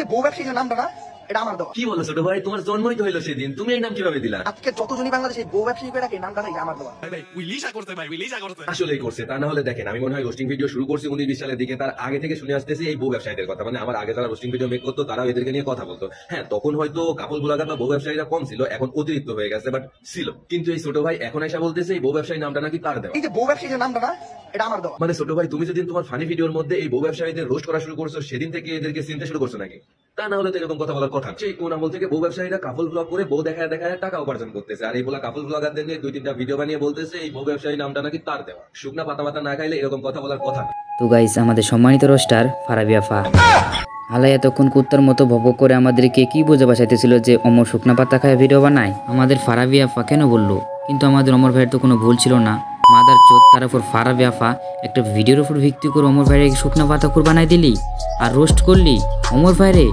যে বউ ব্যবসায়ী যে নামটা না, এটা আমার দেওয়া। কি বলো ছোট ভাই, তোমার জন্মই তো হইলো সেদিন, তুমি এই নাম কিভাবে দিলা? আজকে যতজনই বাংলাদেশে বউ ব্যবসায়ী করে রাখে নামটা নাকি আমার দেওয়া। আসলেই করছে, তা না হলে দেখেন আমি মনে হয় রোস্টিং ভিডিও শুরু করছি 19-20 সালের দিকে, তার আগে থেকে শুনে আসতেছি এই বউ ব্যবসায়ীদের কথা। মানে আমার আগে যারা রোস্টিং ভিডিও মেক করতো তারাও এদেরকে নিয়ে কথা বলতো। হ্যাঁ, তখন হয়তো কাপড় ব্লগার বা বউ ব্যবসায়ীরা কম ছিল, এখন অতিরিক্ত হয়ে গেছে, বাট ছিল। কিন্তু এই ছোট ভাই এখন এসে বলতেছে এই বউ ব্যবসায়ী নামটা নাকি তার দেওয়া। এই যে বউ ব্যবসায়ী যে নামটা না, এটা আমার দেওয়া। মানে ছোট ভাই, তুমি যেদিন তোমার ফানি ভিডিওর মধ্যে এই বউ ব্যবসায়ীদের রোস্ট করা শুরু করছো সেদিন থেকে এদেরকে চিনতে শুরু করছো নাকি? তা না হলে তো এরকম কথা বলার কথা। সেই কোন আমল থেকে বউ ব্যবসায়ীরা কাপল ব্লগ করে বউ দেখায় দেখায় টাকা উপার্জন করতেছে, আর এই বলা কাপল ব্লগারদের নিয়ে 2-3টা ভিডিও বানিয়ে বলতেছে এই বউ ব্যবসায়ী নামটা নাকি তার দেওয়া। শুকনা পাতা পাতা না খাইলে এরকম কথা বলার কথা না। তো গাইস, আমাদের সম্মানিত রোস্টার ফারাবি আফা আলাই এতক্ষণ কুত্তার মতো ভব করে আমাদেরকে কি বোঝা বাসাইতেছিল যে অমর শুকনা পাতা খায় ভিডিও বানায়। আমাদের ফারাবি আফা কেন বললো? কিন্তু আমাদের অমর ভাইয়ের তো কোনো ভুল ছিল না। মাদার চোদ, তার উপর ফারাবি আফা একটা ভিডিওর উপর ভিত্তি করে অমর ভাইয়ের শুকনা পাতা খুর বানাই দিলি আর রোস্ট করলি। অমর ভাইরে,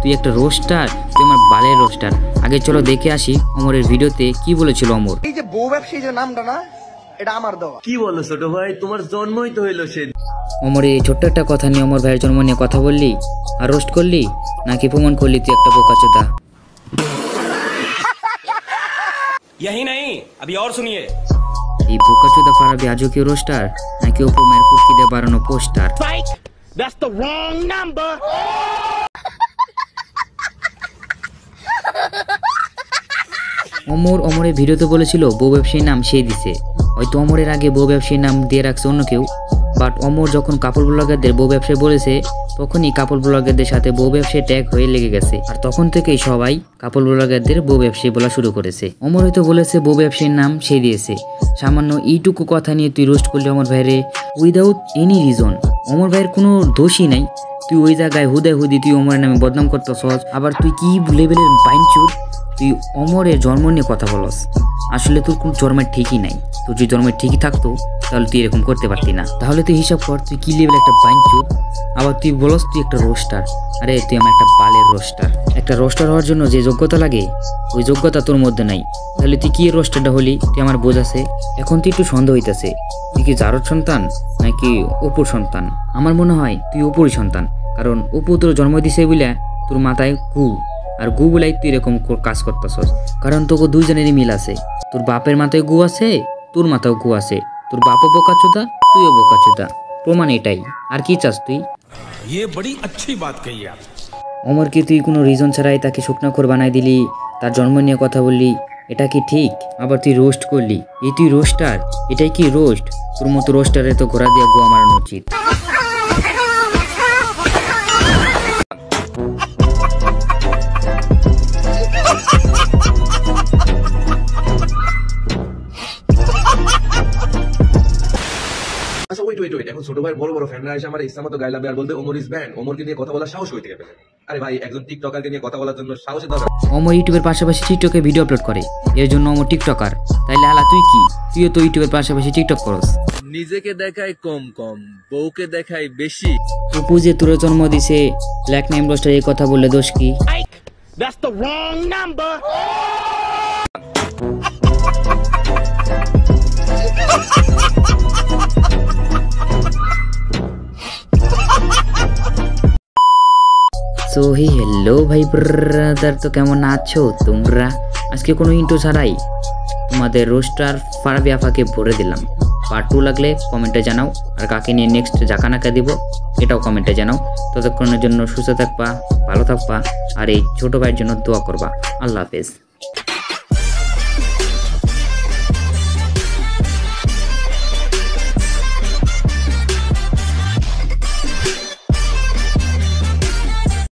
তুই একটা রোস্টার, তুই আমার বালের রোস্টার। আগে চলো দেখে আসি অমরের ভিডিওতে কি বলেছিল অমর। এই যে বউ ব্যবসায়ী যে নামটা না, এটা আমার দেওয়া। কি বলো ছোট ভাই, তোমার জন্মই তো হইলো সেদিন। অমর, এই ছোট্ট একটা কথা নিয়ে অমর ভাইয়ের জন্ম নিয়ে কথা বললি আর রোস্ট করলি, নাকি প্রমাণ করলি তুই একটা বোকাচোদা? यही नहीं, अभी और सुनिए। এই বোকাচোদা ফারাবি আজও কি রোস্টার, নাকি ওপর মায়ের ফুটকি দিয়ে বাড়ানো poster? That's the wrong number. অমরের ভিডিওতে বলেছিল বউ ব্যবসায়ীর নাম সে দিছে। হয়তো অমরের আগে বউ ব্যবসায়ীর নাম দিয়ে রাখছে অন্য কেউ, বাট অমর যখন কাপড় ব্লগারদের বউ ব্যবসায়ী বলেছে তখনই কাপড় ব্লগারদের সাথে বউ ব্যবসায়ী ট্যাগ হয়ে লেগে গেছে, আর তখন থেকেই সবাই কাপড় ব্লগারদের বউ ব্যবসায়ী বলা শুরু করেছে। অমর হয়তো বলেছে বউ ব্যবসায়ীর নাম সে দিয়েছে। সামান্য এইটুকু কথা নিয়ে তুই রোস্ট করলি অমর ভাইরে উইদাউট এনি রিজন। অমর ভাইয়ের কোনো দোষই নাই, তুই ওই জায়গায় হুদায় হুদি তুই অমরের নামে বদনাম করতে সহজ। আবার তুই কি লেভেলের বাইনচুর, তুই অমরের জন্ম নিয়ে কথা বলস। আসলে তোর কোন জন্মের ঠিকই নাই। তোর যদি জন্মের ঠিকই থাকতো তাহলে তুই এরকম করতে পারতি না। তাহলে তুই হিসাব কর তুই কি লেভেল একটা বাইনচুর। আবার তুই বলস তুই একটা রোস্টার। আরে তুই আমার একটা বালের রোস্টার। একটা রোস্টার হওয়ার জন্য যে যোগ্যতা লাগে ওই যোগ্যতা তোর মধ্যে নাই। তাহলে তুই কি রোস্টারটা হলি তুই আমার বোঝাছে। এখন তুই একটু সন্দেহ হইতেছে তুই কি জারদ সন্তান নাকি অপুর সন্তান। আমার মনে হয় তুই অপুরই সন্তান, কারণ অপু তোর জন্ম দিছে বলে তোর মাথায় গু, আর গু বলাই তুই এরকম কাজ করতেছস। কারণ তোকে দুইজনেরই মিল আছে। তোর বাপের মাথায় গু আছে, তোর মাথায় গু আছে। তোর বাপও বোকাচোদা, তুইও বোকাচোদা। প্রমাণ এটাই। আর কি চাস তুই? ये बड़ी अच्छी बात कही आप। অমরকে তুই কোনো রিজন ছাড়াই তাকে শুকনাখোর বানাই দিলি, তার জন্ম নিয়ে কথা বললি, এটা কি ঠিক? আবার তুই রোস্ট করলি, এই তুই রোস্টার? এটাই কি রোস্ট? তোর মতো রোস্টারে তো ঘোড়া দিয়ে গোয়া মারানো উচিত। আচ্ছা ওয়েট, এখন ছোট ভাই বড় বড় ফ্যানরা এসে আমার ইচ্ছা মতো গাইলাবে আর বলবে ওমর ইজ ব্যান্ড। ওমরকে নিয়ে কথা বলার সাহস হইতে গেলে, আরে ভাই একজন টিকটকারকে নিয়ে কথা বলার জন্য সাহসের দরকার। অমর ইউটিউবের পাশাপাশি টিকটকে ভিডিও আপলোড করে, এর জন্য অমর টিকটকার। তাইলে আলা তুই কি? তুইও তো ইউটিউবের পাশাপাশি টিকটক করস। নিজেকে দেখায় কম কম, বউকে দেখায় বেশি। অপু যে তোর জন্ম দিছে, ব্ল্যাক নেম রোস্টার এই কথা বললে দোষ কি? That's the wrong number. So hello ভাই ব্রাদার, তো কেমন আছো তোমরা? আজকে কোনো ইন্ট্রো ছাড়াই তোমাদের রোস্টার ফারাবি আফাকে ভরে দিলাম। পার্ট 2 লাগলে কমেন্টে জানাও, আর কাকে নিয়ে নেক্সট জাকানাকা দিব এটাও কমেন্টে জানাও। ততক্ষণের জন্য সুস্থ থাকবা, ভালো থাকবা, আর এই ছোট ভাইয়ের জন্য দোয়া করবা। আল্লাহ হাফেজ।